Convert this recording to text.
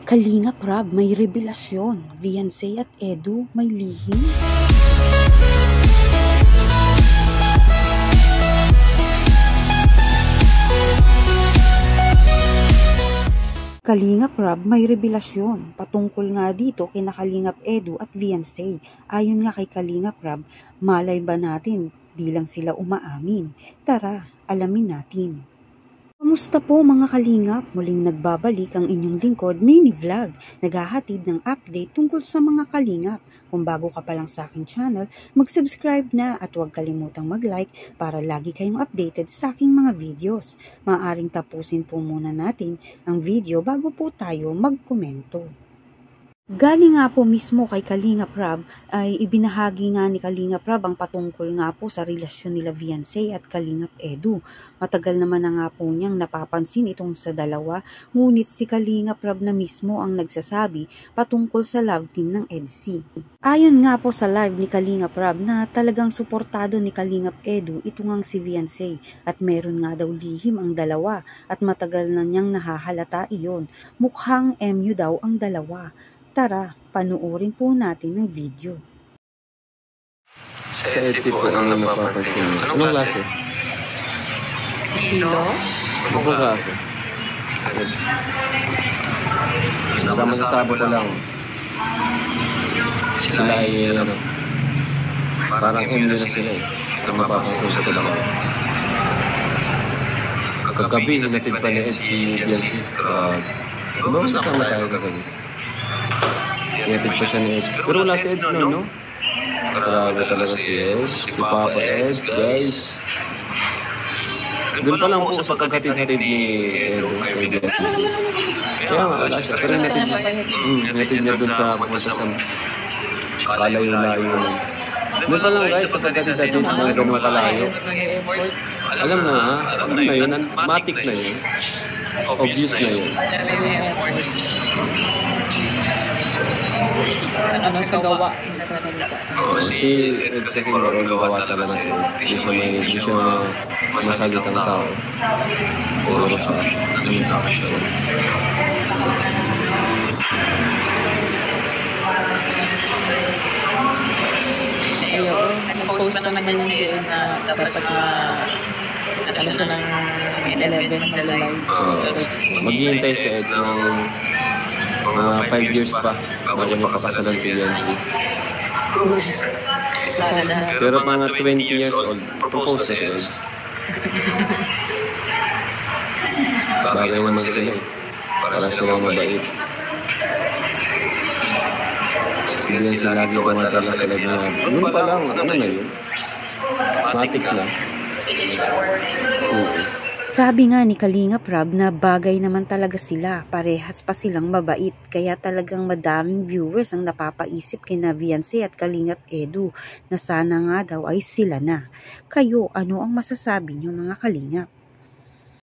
Kalingap Rab, may revelasyon. Viancy at Edu, may lihim. Kalingap Rab, may revelasyon. Patungkol nga dito kina Kalingap Edu at Viancy. Ayon nga kay Kalingap Rab, malay ba natin di lang sila umaamin? Tara, alamin natin. Kamusta po mga kalingap? Muling nagbabalik ang inyong lingkod, mini vlog. Naghahatid ng update tungkol sa mga kalingap. Kung bago ka pa lang sa aking channel, mag-subscribe na at huwag kalimutang mag-like para lagi kayong updated sa aking mga videos. Maaaring tapusin po muna natin ang video bago po tayo magkomento. Galing nga po mismo kay Kalingap Rab ay ibinahagi nga ni Kalingap Rab ang patungkol nga po sa relasyon nila Viancy at Kalingap Edu. Matagal naman na nga po niyang napapansin itong sa dalawa, ngunit si Kalingap Rab na mismo ang nagsasabi patungkol sa love team ng EDC. Ayon nga po sa live ni Kalingap Rab na talagang suportado ni Kalingap Edu ito ngang si Viancy at meron nga daw lihim ang dalawa at matagal na niyang nahahalata iyon. Mukhang MU daw ang dalawa. Tara, panuorin po natin ang video. Sa EDC po ang napapansin. Anong klase? Kilo? Anong klase? EDC. Sama-sama pa lang. Sila ay parang MU na sila eh. Ang mapapansin sa sila. Kagabi, hinatid pa ni Ed si Viancy. Masama tayo kagabi. Hinatid pa siya ni Ed. Pero wala si Ed na, no? Grabe talaga si Ed. Si Papa Ed, guys. Doon pa lang po sa pagkatid-hatid ni Ed. Kaya nga, wala siya. Pero hinatid niya doon sa pumunta sa kalayo-layo. Doon pa lang guys, sa pagkatid-hatid mga ganun kalayo. Alam na yun, matik na yun. Obvious na yun. Ano sa gawa? Sa salita? Si Ed kasi marunong gawa talaga siya. Hindi siya masalitang tao. Puro sa action. Ayun, nag-post pa naman yung si Ed na dapat ano siya ng 11 mag-live. Maghihintay si Ed ng mga 5 years pa bago makapasalan si Viancy. Pero mga 20 years old, propose na si Ed. Bagay naman sila eh. Para silang mabait. Si Viancy lagi pumatala sa live niya. Noon pa lang, ano na yun? Matik na. Sabi nga ni Kalingap Rab na bagay naman talaga sila, parehas pa silang mabait, kaya talagang madaming viewers ang napapaisip kina Viancy at Kalingap Edu na sana nga daw ay sila na. Kayo, ano ang masasabi niyo mga Kalingap?